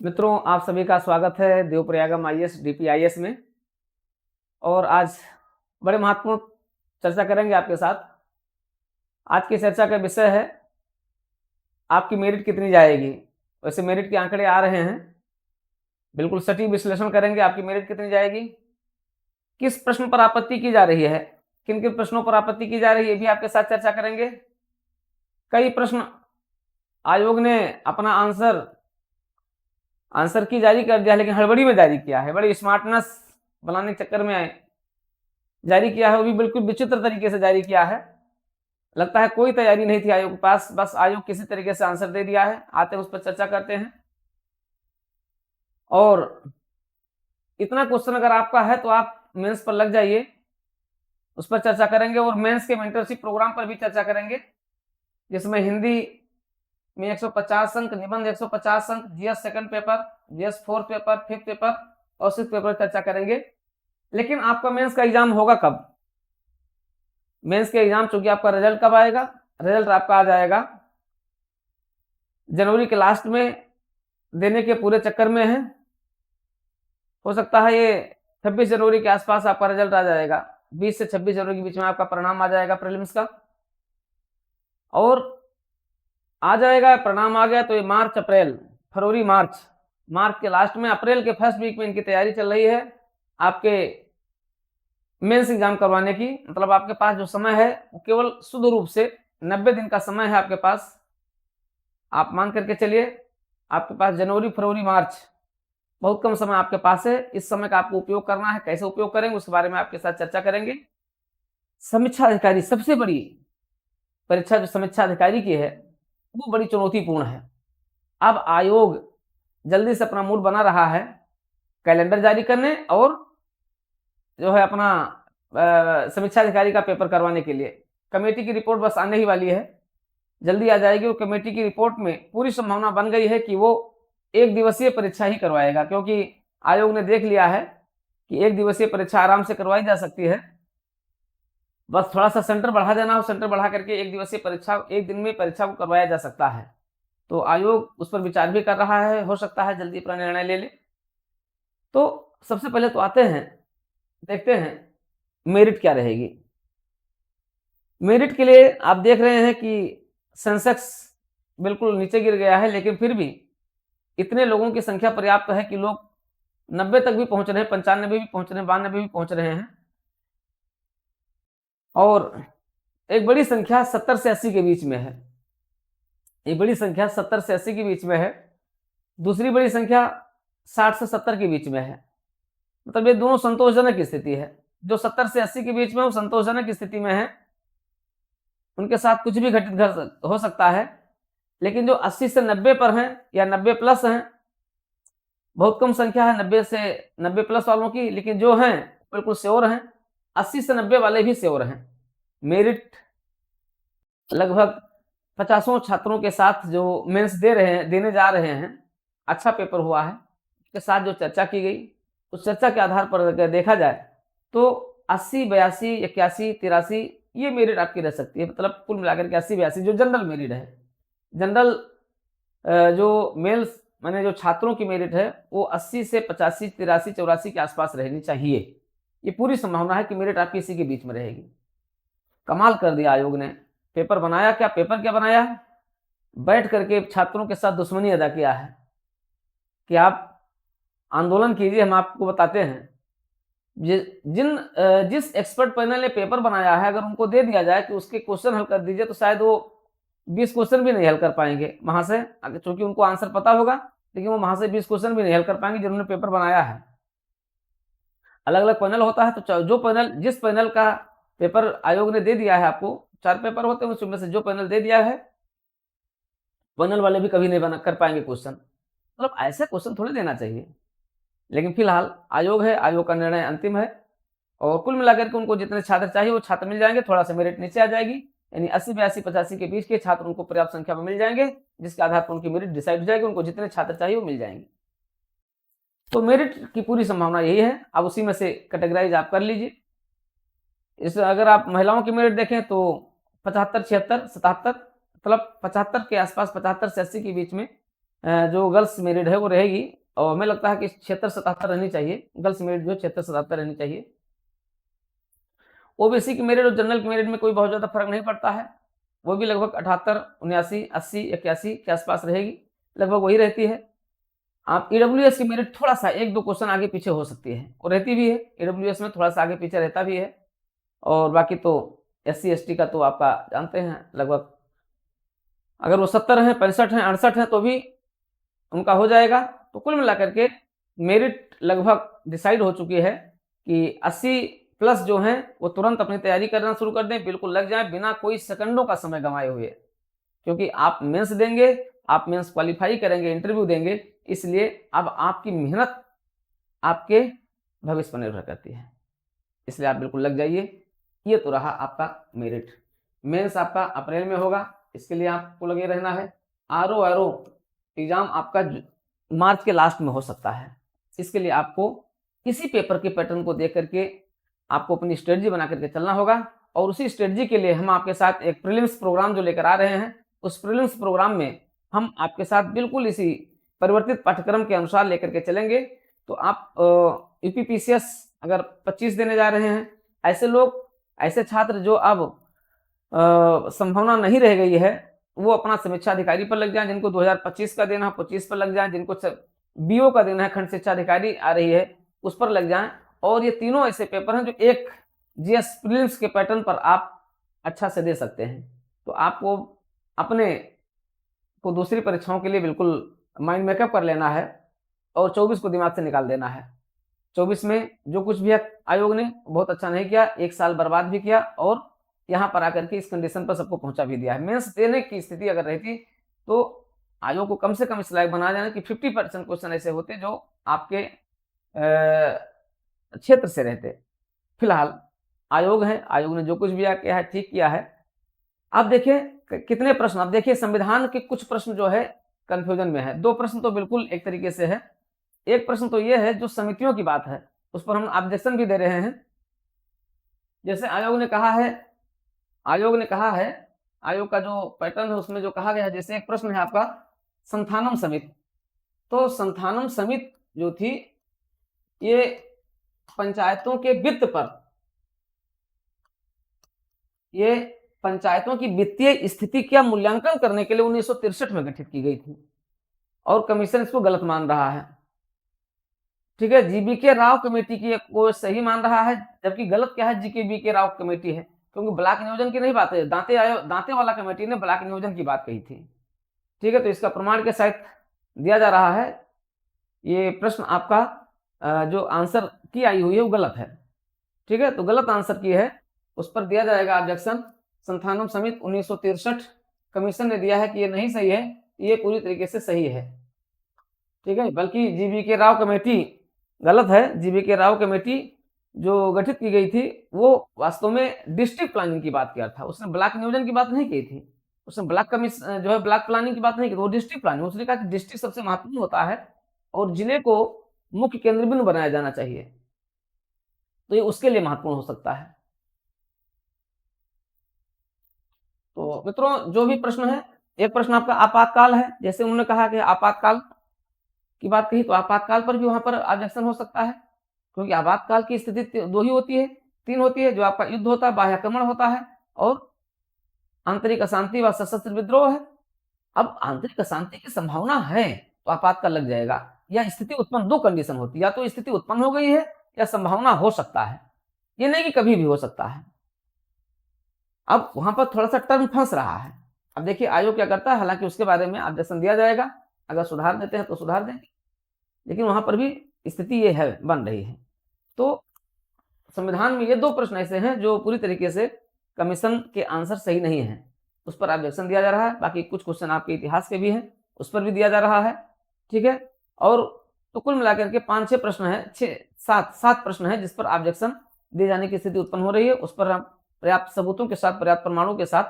मित्रों, आप सभी का स्वागत है देवप्रयागम आईएएस डीपीआईएस में। और आज बड़े महत्वपूर्ण चर्चा करेंगे आपके साथ। आज की चर्चा का विषय है आपकी मेरिट कितनी जाएगी। वैसे मेरिट के आंकड़े आ रहे हैं, बिल्कुल सटीक विश्लेषण करेंगे आपकी मेरिट कितनी जाएगी, किस प्रश्न पर आपत्ति की जा रही है, किन किन प्रश्नों पर आपत्ति की जा रही है, ये भी आपके साथ चर्चा करेंगे। कई प्रश्न आयोग ने अपना आंसर की जारी कर दिया, लेकिन हड़बड़ी में जारी किया है, बड़ी स्मार्टनेस बनाने के चक्कर में जारी किया है, वो भी बिल्कुल विचित्र तरीके से जारी किया है। लगता है कोई तैयारी नहीं थी आयोग के पास, बस आयोग किसी तरीके से आंसर दे दिया है। आते हैं उस पर चर्चा करते हैं। और इतना क्वेश्चन अगर आपका है तो आप मेंस पर लग जाइए, उस पर चर्चा करेंगे। और मेंस के मेंटरशिप प्रोग्राम पर भी चर्चा करेंगे, जिसमें हिंदी में 150 अंक, निबंध 150 अंक, GS second paper, GS fourth paper, fifth paper और सिक्स पेपर चर्चा करेंगे। लेकिन आपका मेंस का एग्जाम होगा कब? मेंस के एग्जाम चूंकि आपका रिजल्ट कब आएगा? रिजल्ट आपका आ जाएगा जनवरी के लास्ट में, देने के पूरे चक्कर में है। हो सकता है ये 26 जनवरी के आसपास आपका रिजल्ट आ जाएगा। 20 से 26 जनवरी के बीच में आपका परिणाम आ जाएगा प्रीलिम्स का। और आ जाएगा, परिणाम आ गया तो ये मार्च अप्रैल, फरवरी मार्च के लास्ट में, अप्रैल के फर्स्ट वीक में इनकी तैयारी चल रही है आपके मेंस एग्जाम करवाने की। मतलब आपके पास जो समय है वो केवल शुद्ध रूप से 90 दिन का समय है आपके पास। आप मान करके चलिए आपके पास जनवरी, फरवरी, मार्च, बहुत कम समय आपके पास है। इस समय का आपको उपयोग करना है। कैसे उपयोग करेंगे उसके बारे में आपके साथ चर्चा करेंगे। समीक्षा अधिकारी, सबसे बड़ी परीक्षा जो समीक्षा अधिकारी की है वो बड़ी चुनौतीपूर्ण है। अब आयोग जल्दी से अपना मूड बना रहा है कैलेंडर जारी करने और जो है अपना समीक्षा अधिकारी का पेपर करवाने के लिए। कमेटी की रिपोर्ट बस आने ही वाली है, जल्दी आ जाएगी। और कमेटी की रिपोर्ट में पूरी संभावना बन गई है कि वो एक दिवसीय परीक्षा ही करवाएगा, क्योंकि आयोग ने देख लिया है कि एक दिवसीय परीक्षा आराम से करवाई जा सकती है। बस थोड़ा सा सेंटर बढ़ा देना हो, सेंटर बढ़ा करके एक दिवसीय परीक्षा, एक दिन में परीक्षा को करवाया जा सकता है। तो आयोग उस पर विचार भी कर रहा है, हो सकता है जल्दी अपना निर्णय ले ले। तो सबसे पहले तो आते हैं, देखते हैं मेरिट क्या रहेगी। मेरिट के लिए आप देख रहे हैं कि सेंसेक्स बिल्कुल नीचे गिर गया है, लेकिन फिर भी इतने लोगों की संख्या पर्याप्त है कि लोग 90 तक भी पहुंच रहे हैं, 95 भी पहुंच रहे हैं, 92 भी पहुंच रहे हैं। और एक बड़ी संख्या 70 से 80 के बीच में है। एक बड़ी संख्या 70 से 80 के बीच में है। दूसरी बड़ी संख्या 60 से 70 के बीच में है। मतलब ये दोनों संतोषजनक स्थिति है। जो 70 से 80 के बीच में वो संतोषजनक स्थिति में है, उनके साथ कुछ भी घटित हो सकता है। लेकिन जो 80 से 90 पर हैं या 90 प्लस हैं, बहुत कम संख्या है 90 से 90 प्लस वालों की, लेकिन जो हैं बिल्कुल श्योर हैं। 80 से 90 वाले भी श्योर हैं। मेरिट लगभग 50 छात्रों के साथ जो मेंस देने जा रहे हैं, अच्छा पेपर हुआ है, उसके साथ जो चर्चा की गई, उस चर्चा के आधार पर अगर देखा जाए तो 80, 82, 81, 83 ये मेरिट आपकी रह सकती है। मतलब कुल मिलाकर के 80, 82 जो जनरल मेरिट है, जनरल जो मेल्स माने जो छात्रों की मेरिट है वो 80 से 85, 83, 84 के आसपास रहनी चाहिए। ये पूरी संभावना है कि मेरिट आपकी इसी के बीच में रहेगी। कमाल कर दिया आयोग ने। पेपर बनाया क्या, पेपर क्या बनाया, बैठ करके छात्रों के साथ दुश्मनी अदा किया है कि आप आंदोलन कीजिए, हम आपको बताते हैं। जिस एक्सपर्ट पैनल ने पेपर बनाया है, अगर उनको दे दिया जाए कि उसके क्वेश्चन हल कर दीजिए, तो शायद वो 20 क्वेश्चन भी नहीं हल कर पाएंगे वहां से, क्योंकि उनको आंसर पता होगा, लेकिन वो वहां से 20 क्वेश्चन भी नहीं हल कर पाएंगे जिन्होंने पेपर बनाया है। अलग अलग पैनल होता है, तो जो पैनल, जिस पैनल का पेपर आयोग ने दे दिया है, आपको 4 पेपर होते हैं, उसमें से जो पैनल दे दिया है, पैनल वाले भी कभी नहीं बना कर पाएंगे क्वेश्चन। मतलब ऐसे क्वेश्चन थोड़ी देना चाहिए। लेकिन फिलहाल आयोग है, आयोग का निर्णय अंतिम है। और कुल मिलाकर के उनको जितने छात्र चाहिए वो छात्र मिल जाएंगे। थोड़ा सा मेरिट नीचे आ जाएगी, यानी 80, 82, 85 के बीच के छात्र उनको पर्याप्त संख्या में मिल जाएंगे, जिसके आधार पर उनकी मेरिट डिसाइड हो जाएगी। उनको जितने छात्र चाहिए वो मिल जाएंगे। तो मेरिट की पूरी संभावना यही है। अब उसी में से कैटेगराइज आप कर लीजिए। इस अगर आप महिलाओं की मेरिट देखें तो 75, 76, 77, मतलब 75 के आसपास, 75 से 80 के बीच में जो गर्ल्स मेरिट है वो रहेगी, और हमें लगता है कि 76-77 रहनी चाहिए, गर्ल्स मेरिट जो 76-77 रहनी चाहिए। ओबीसी की मेरिट और जनरल की मेरिट में कोई बहुत ज़्यादा फर्क नहीं पड़ता है, वो भी लगभग 78, 79, 80, 81 के आसपास रहेगी, लगभग वही रहती है। आप ईडब्ल्यूएस की मेरिट थोड़ा-सा 1-2 क्वेश्चन आगे पीछे हो सकती है, और रहती भी है, ईडब्ल्यूएस में थोड़ा-सा आगे पीछे रहता भी है। और बाकी तो एससी-एसटी का तो आपका जानते हैं, लगभग अगर वो 70 हैं, 65 हैं, 68 हैं तो भी उनका हो जाएगा। तो कुल मिलाकर के मेरिट लगभग डिसाइड हो चुकी है कि 80 प्लस जो हैं वो तुरंत अपनी तैयारी करना शुरू कर दें, बिल्कुल लग जाएँ बिना कोई सेकंडों का समय गँवाए हुए। क्योंकि आप मेंस देंगे, आप मेंस क्वालीफाई करेंगे, इंटरव्यू देंगे, इसलिए अब आपकी मेहनत आपके भविष्य पर निर्भर करती है। इसलिए आप बिल्कुल लग जाइए। ये तो रहा आपका मेरिट। मेंस आपका अप्रैल में होगा, इसके लिए आपको लगे रहना है। आरओ एग्ज़ाम आपका मार्च के लास्ट में हो सकता है। इसके लिए आपको इसी पेपर के पैटर्न को देख करके आपको अपनी स्ट्रेटजी बना करके चलना होगा, और उसी स्ट्रेटजी के लिए हम आपके साथ एक प्रीलिम्स प्रोग्राम जो लेकर आ रहे हैं, उस प्रीलिम्स प्रोग्राम में हम आपके साथ बिल्कुल इसी परिवर्तित पाठ्यक्रम के अनुसार लेकर के चलेंगे। तो आप यूपीपीसीएस अगर 25 देने जा रहे हैं, ऐसे लोग, ऐसे छात्र जो अब संभावना नहीं रह गई है, वो अपना समीक्षा अधिकारी पर लग जाएँ, जिनको 2025 का देना है 25 पर लग जाएँ, जिनको बीओ का देना है, खंड शिक्षा अधिकारी आ रही है, उस पर लग जाएँ। और ये तीनों ऐसे पेपर हैं जो एक जीएस प्रीलिम्स के पैटर्न पर आप अच्छा से दे सकते हैं। तो आपको अपने को दूसरी परीक्षाओं के लिए बिल्कुल माइंड मेकअप कर लेना है, और 24 को दिमाग से निकाल देना है। 24 में जो कुछ भी आयोग ने बहुत अच्छा नहीं किया, 1 साल बर्बाद भी किया, और यहाँ पर आकर के इस कंडीशन पर सबको पहुँचा भी दिया है। मेंस देने की स्थिति अगर रहती तो आयोग को कम से कम इस लायक बना देना कि 50% क्वेश्चन ऐसे होते जो आपके क्षेत्र से रहते। फिलहाल आयोग है, आयोग ने जो कुछ भी किया है ठीक किया है। अब देखिए कितने प्रश्न, अब देखिए संविधान के कुछ प्रश्न जो है कंफ्यूजन में है। 2 प्रश्न तो बिल्कुल एक तरीके से है। एक प्रश्न तो ये है जो समितियों की बात है, उस पर हम ऑब्जेक्शन भी दे रहे हैं। जैसे आयोग ने कहा है, आयोग का जो पैटर्न है उसमें जो कहा गया है, जैसे एक प्रश्न है आपका संथानम समिति। तो संथानम समिति जो थी ये पंचायतों के वित्त पर, ये पंचायतों की वित्तीय स्थिति का मूल्यांकन करने के लिए 1963 में गठित की गई थी, और कमीशन इसको गलत मान रहा है। ठीक है, जीबीके राव कमेटी की को सही मान रहा है, जबकि गलत क्या है, जीकेबीके राव कमेटी है, क्योंकि ब्लॉक नियोजन की नहीं बात है, दांते वाला कमेटी ने ब्लॉक नियोजन की बात कही थी। ठीक है, तो इसका प्रमाण के साथ दिया जा रहा है। ये प्रश्न आपका जो आंसर की आई हुई है वो गलत है। ठीक है, तो गलत आंसर की है, उस पर दिया जाएगा ऑब्जेक्शन। संथानम समिति 1963 कमीशन ने दिया है कि ये नहीं सही है, ये पूरी तरीके से सही है। ठीक है, बल्कि जीबीके राव कमेटी गलत है। जीबीके राव कमेटी जो गठित की गई थी वो वास्तव में डिस्ट्रिक्ट प्लानिंग की बात किया था, उसने ब्लॉक नियोजन की बात नहीं की थी, उसने ब्लॉक कमीशन जो है ब्लॉक प्लानिंग की बात नहीं की, वो डिस्ट्रिक्ट प्लानिंग, उसने कहा कि डिस्ट्रिक्ट सबसे महत्वपूर्ण होता है और जिले को मुख्य केंद्र बिंदु बनाया जाना चाहिए, तो ये उसके लिए महत्वपूर्ण हो सकता है। तो मित्रों जो भी प्रश्न है, एक प्रश्न आपका आपातकाल है, जैसे उन्होंने कहा कि आपातकाल की बात कही, तो आपातकाल पर भी वहां पर ऑब्जेक्शन हो सकता है, क्योंकि आपातकाल की स्थिति 2 ही होती है, 3 होती है, जो आपका युद्ध होता है, बाह्य आक्रमण होता है, और आंतरिक अशांति व सशस्त्र विद्रोह है। अब आंतरिक अशांति की संभावना है तो आपातकाल लग जाएगा, या स्थिति उत्पन्न, 2 कंडीशन होती है, या तो स्थिति उत्पन्न हो गई है या संभावना हो सकता है, ये नहीं कि कभी भी हो सकता है। अब वहां पर थोड़ा सा टर्म फंस रहा है। अब देखिए आयोग क्या करता है, हालांकि उसके बारे में ऑब्जेक्शन दिया जाएगा, अगर सुधार देते हैं तो सुधार देंगे, लेकिन वहां पर भी स्थिति ये है, बन रही है। तो संविधान में ये 2 प्रश्न ऐसे हैं जो पूरी तरीके से कमीशन के आंसर सही नहीं है, उस पर ऑब्जेक्शन दिया जा रहा है। बाकी कुछ क्वेश्चन आपके इतिहास के भी हैं, उस पर भी दिया जा रहा है। ठीक है, और तो कुल मिलाकर के 5-6 प्रश्न है, 6-7 प्रश्न है जिस पर ऑब्जेक्शन दिए जाने की स्थिति उत्पन्न हो रही है। उस पर हम पर्याप्त सबूतों के साथ, पर्याप्त प्रमाणों के साथ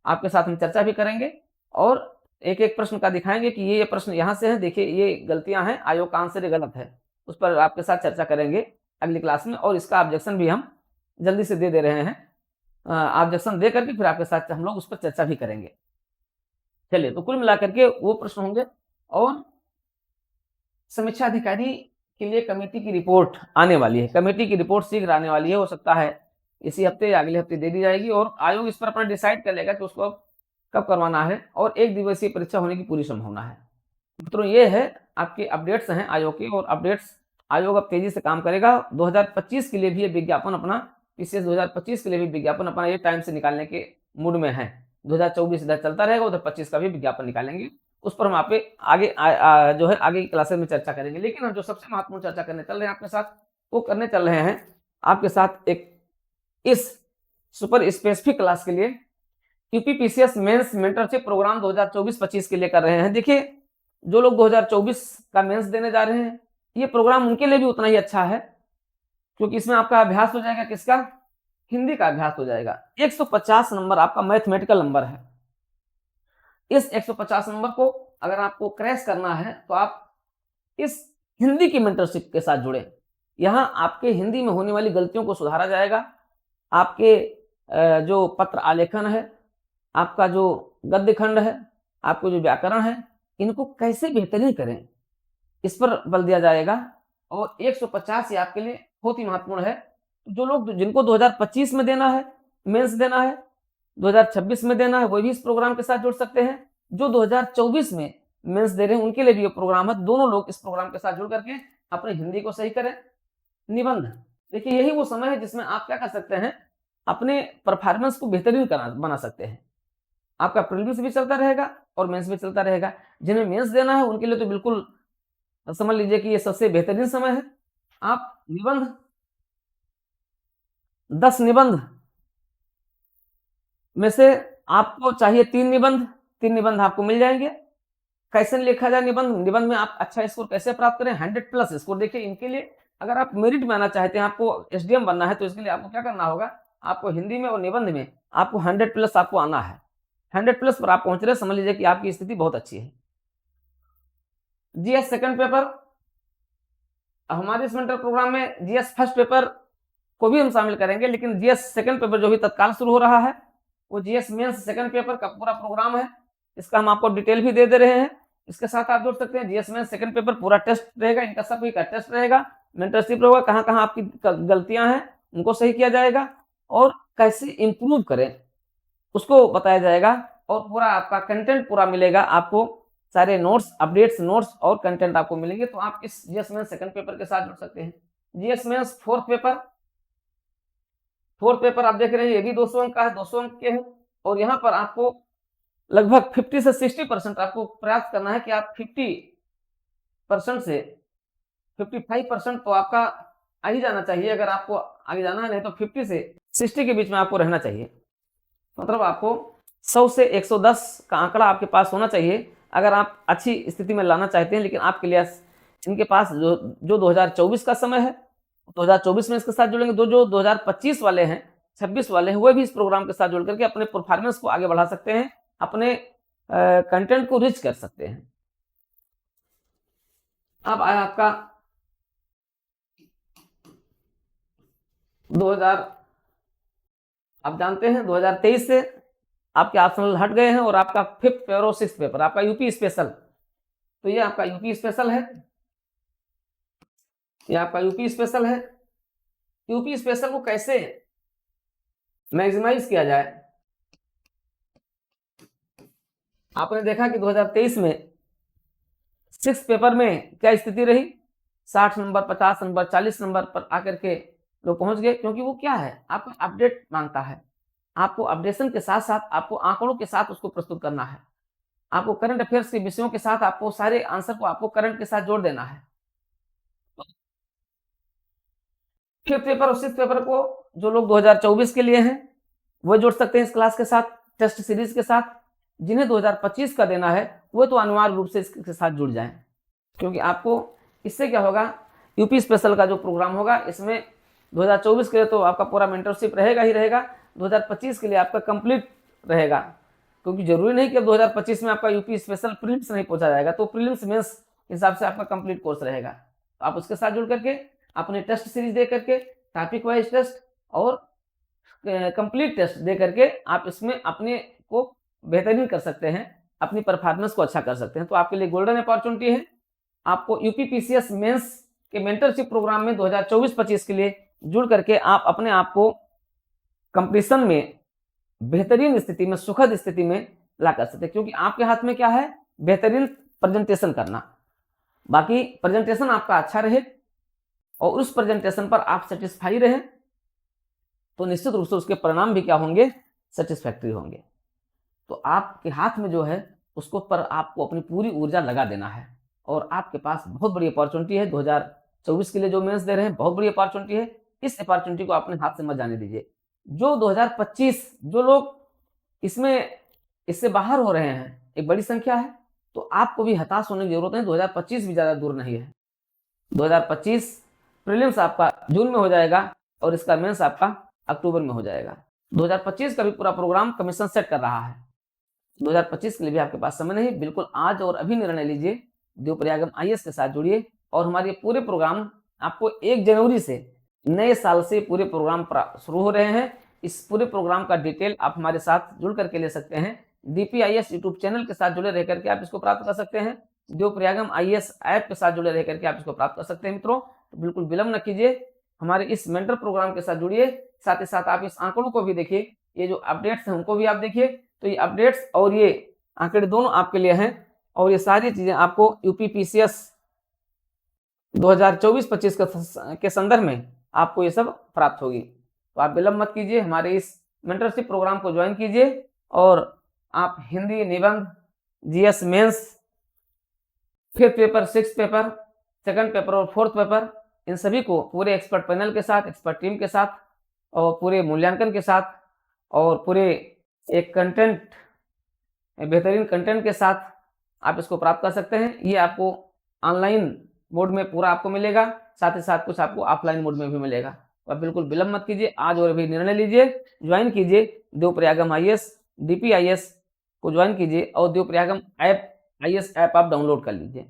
आपके साथ हम चर्चा भी करेंगे, और एक-एक प्रश्न का दिखाएंगे कि ये प्रश्न यहाँ से हैं, देखिए ये गलतियां हैं, आयोग का आंसर ये गलत है, उस पर आपके साथ चर्चा करेंगे अगली क्लास में, और इसका ऑब्जेक्शन भी हम जल्दी से दे रहे हैं। ऑब्जेक्शन दे करके फिर आपके साथ हम लोग उस पर चर्चा भी करेंगे। चलिए, तो कुल मिलाकर के वो प्रश्न होंगे और समीक्षा अधिकारी के लिए कमेटी की रिपोर्ट आने वाली है। कमेटी की रिपोर्ट शीघ्र आने वाली है, हो सकता है इसी हफ्ते या अगले हफ्ते दे दी जाएगी और आयोग इस पर अपना डिसाइड कर लेगा कि उसको कब करवाना है और 1 दिवसीय परीक्षा होने की पूरी संभावना है। मित्रों, ये है आपके अपडेट्स हैं आयोग के, और अपडेट्स आयोग अब तेजी से काम करेगा। 2025 के लिए भी ये विज्ञापन अपना, पीसीएस 2025 के लिए भी विज्ञापन अपना ये टाइम से निकालने के मूड में है। 2024 इधर चलता रहेगा, उधर 25 का भी विज्ञापन निकालेंगे। उस पर हम आप आगे जो है आगे की क्लासेस में चर्चा करेंगे। लेकिन हम जो सबसे महत्वपूर्ण चर्चा करने चल रहे हैं आपके साथ, वो करने चल रहे हैं आपके साथ एक इस सुपर स्पेसिफिक क्लास के लिए यूपीपीसीएस मेंस मेंटरशिप प्रोग्राम 2024-25 के लिए कर रहे हैं। देखिए, जो लोग 2024 का मेंस देने जा रहे हैं, ये प्रोग्राम उनके लिए भी उतना ही अच्छा है, क्योंकि इसमें आपका अभ्यास हो जाएगा, किसका? हिंदी का अभ्यास हो जाएगा। 150 नंबर आपका मैथमेटिकल नंबर है। इस 150 नंबर को अगर आपको क्रैश करना है तो आप इस हिंदी की मेंटरशिप के साथ जुड़े। यहां आपके हिंदी में होने वाली गलतियों को सुधारा जाएगा। आपके जो पत्र आलेखन है, आपका जो गद्य खंड है, आपको जो व्याकरण है, इनको कैसे बेहतरीन करें, इस पर बल दिया जाएगा। और 150 ये आपके लिए बहुत ही महत्वपूर्ण है। जो लोग, जिनको 2025 में देना है, मेंस देना है, 2026 में देना है, वो भी इस प्रोग्राम के साथ जुड़ सकते हैं। जो 2024 में मेंस दे रहे हैं, उनके लिए भी ये प्रोग्राम है। दोनों लोग इस प्रोग्राम के साथ जुड़ करके अपनी हिंदी को सही करें। निबंध, देखिए यही वो समय है जिसमें आप क्या कर सकते हैं, अपने परफॉर्मेंस को बेहतरीन बना सकते हैं। आपका प्रीलिम्स भी चलता रहेगा और मेंस भी चलता रहेगा। जिन्हें मेंस देना है उनके लिए तो बिल्कुल समझ लीजिए कि ये सबसे बेहतरीन समय है। आप निबंध, 10 निबंध में से आपको चाहिए 3 निबंध आपको मिल जाएंगे। कैसे लिखा जाए निबंध? निबंध में आप अच्छा स्कोर कैसे प्राप्त करें? 100+ स्कोर। देखिए, इनके लिए अगर आप मेरिट में आना चाहते हैं, आपको एसडीएम बनना है, तो इसके लिए आपको क्या करना होगा? आपको हिंदी में और निबंध में आपको 100+ आपको आना है। 100+ पर आप पहुंच रहे, समझ लीजिए कि आपकी स्थिति बहुत अच्छी है। जीएस सेकंड पेपर, हमारे इस मेंटर प्रोग्राम में जीएस फर्स्ट पेपर को भी हम शामिल करेंगे, लेकिन जीएस सेकंड पेपर जो भी तत्काल शुरू हो रहा है, वो जीएस मेंस सेकंड पेपर का पूरा प्रोग्राम है। इसका हम आपको डिटेल भी दे रहे हैं। इसके साथ आप जुड़ सकते हैं। जीएस मेंस सेकंड पेपर पूरा टेस्ट रहेगा, इनका सभी का टेस्ट रहेगा, मेंटरशिप रहेगा, कहाँ कहाँ आपकी गलतियां हैं उनको सही किया जाएगा और कैसे इंप्रूव करें उसको बताया जाएगा। और पूरा आपका कंटेंट पूरा मिलेगा आपको, सारे नोट्स, अपडेट्स, नोट्स और कंटेंट आपको मिलेंगे। तो आप इस जीएस मेंस सेकंड पेपर के साथ जुड़ सकते हैं। जीएस मेंस फोर्थ पेपर आप देख रहे हैं, ये भी 200 अंक का है, 200 अंक के हैं। और यहाँ पर आपको लगभग 50 से 60% आपको प्रयास करना है कि आप 50% से 55% तो आपका आ ही जाना चाहिए। अगर आपको आगे जाना है, नहीं तो 50 से 60 के बीच में आपको रहना चाहिए। मतलब आपको 100 से 110 का आंकड़ा आपके पास होना चाहिए अगर आप अच्छी स्थिति में लाना चाहते हैं। लेकिन आपके लिए इनके पास जो 2024 का समय है, 2024 में इसके साथ जुड़ेंगे। जो 2025 वाले हैं, 26 वाले हैं, वो भी इस प्रोग्राम के साथ जुड़ करके अपने परफॉर्मेंस को आगे बढ़ा सकते हैं, अपने कंटेंट को रिच कर सकते हैं। अब आया आपका 2000, आप जानते हैं 2023 से आपके ऑप्शनल हट गए हैं और आपका 5th पेपर और 6th पेपर आपका यूपी स्पेशल। तो ये आपका यूपी स्पेशल है, ये आपका यूपी स्पेशल है। यूपी स्पेशल को कैसे मैक्सिमाइज किया जाए? आपने देखा कि 2023 में 6th पेपर में क्या स्थिति रही? 60 नंबर, 50 नंबर, 40 नंबर पर आकर के लोग पहुंच गए, क्योंकि वो क्या है, आपको अपडेट मांगता है। आपको अपडेशन के साथ साथ आपको आंकड़ों के साथ उसको प्रस्तुत करना है। आपको करंट अफेयर्स के विषयों के साथ आपको सारे आंसर को आपको करंट के साथ जोड़ देना है। 5th पेपर और 6th पेपर को जो लोग 2024 के लिए हैं वो जुड़ सकते हैं इस क्लास के साथ, टेस्ट सीरीज के साथ। जिन्हें 2025 का देना है वो तो अनिवार्य रूप से इसके साथ जुड़ जाएं, क्योंकि आपको इससे क्या होगा, यूपी स्पेशल का जो प्रोग्राम होगा इसमें 2024 के लिए तो आपका पूरा मेंटरशिप रहेगा ही रहेगा, 2025 के लिए आपका कंप्लीट रहेगा। क्योंकि जरूरी नहीं कि अब 2025 में आपका यूपी स्पेशल प्रीलिम्स नहीं पहुंचा जाएगा, तो प्रीलिम्स मेंस हिसाब से आपका कंप्लीट कोर्स रहेगा। तो आप उसके साथ जुड़ करके अपने टेस्ट सीरीज दे करके, टॉपिक वाइज टेस्ट और कंप्लीट टेस्ट दे करके आप इसमें अपने को बेहतरीन कर सकते हैं। अपनी परफॉर्मेंस को अच्छा कर सकते हैं। तो आपके लिए गोल्डन अपॉर्चुनिटी है। आपको यूपीपीसीएस मेंस के मेंटरशिप प्रोग्राम में 2024-25 के लिए जुड़ करके आप अपने आप को कंपटीशन में बेहतरीन स्थिति में, सुखद स्थिति में ला कर सकते हैं, क्योंकि आपके हाथ में क्या है, बेहतरीन प्रेजेंटेशन करना। बाकी प्रेजेंटेशन आपका अच्छा रहे और उस प्रेजेंटेशन पर आप सेटिस्फाई रहे तो निश्चित रूप से उसके परिणाम भी क्या होंगे, सेटिस्फैक्टरी होंगे। तो आपके हाथ में जो है उसको पर आपको अपनी पूरी ऊर्जा लगा देना है और आपके पास बहुत बड़ी अपॉर्चुनिटी है। 2024 के लिए जो मेंस दे रहे हैं बहुत बड़ी अपॉर्चुनिटी है। इस अपॉर्चुनिटी को अपने हाथ से मत जाने दीजिए। जो 2025 जो लोग इससे बाहर हो रहे हैं, एक बड़ी संख्या है, तो आपको भी हताश होने की जरूरत नहीं। 2025 भी ज्यादा दूर नहीं है। 2025 प्रीलिम्स आपका जून में हो जाएगा और इसका मेंस आपका अक्टूबर में हो जाएगा। 2025 का भी पूरा प्रोग्राम कमीशन सेट कर रहा है। 2025 के लिए भी आपके पास समय नहीं, बिल्कुल आज और अभी निर्णय लीजिए, देवप्रयागम आईएएस के साथ जुड़िए और हमारे पूरे प्रोग्राम आपको 1 जनवरी से नए साल से पूरे प्रोग्राम शुरू हो रहे हैं। इस पूरे प्रोग्राम का डिटेल आप हमारे साथ जुड़ करके ले सकते हैं। डीपीआईएस यूट्यूब चैनल के साथ जुड़े रह करके आप इसको प्राप्त कर सकते हैं। देवप्रयागम आईएएस ऐप के साथ जुड़े रह करके आप इसको प्राप्त कर सकते हैं। मित्रों, तो बिल्कुल विलंब न कीजिए, हमारे इस मेंटर प्रोग्राम के साथ जुड़िए। साथ ही साथ आप इस आंकड़ों को भी देखिए, ये जो अपडेट्स हैं उनको भी आप देखिए। तो ये अपडेट्स और ये आंकड़े दोनों आपके लिए हैं और ये सारी चीजें आपको यूपीपीसीएस 2024-25 के संदर्भ में आपको ये सब प्राप्त होगी। तो आप विलंब मत कीजिए, हमारे इस मेंटरशिप प्रोग्राम को ज्वाइन कीजिए और आप हिंदी निबंध, GS mains, 5th paper, 6th paper, 2nd paper और 4th पेपर, इन सभी को पूरे एक्सपर्ट पैनल के साथ, एक्सपर्ट टीम के साथ और पूरे मूल्यांकन के साथ और पूरे एक कंटेंट, बेहतरीन कंटेंट के साथ आप इसको प्राप्त कर सकते हैं। ये आपको ऑनलाइन मोड में पूरा आपको मिलेगा, साथ ही साथ कुछ आपको ऑफलाइन मोड में भी मिलेगा। तो आप बिल्कुल विलंब मत कीजिए, आज और अभी निर्णय लीजिए, ज्वाइन कीजिए देवप्रयागम आईएएस, डीपीआईएस को ज्वाइन कीजिए और देवप्रयागम ऐप, आईएएस ऐप आप डाउनलोड कर लीजिए।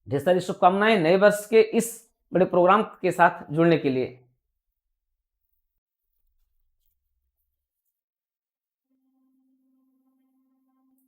ढेर सारी शुभकामनाएं नए वर्ष के इस बड़े प्रोग्राम के साथ जुड़ने के लिए।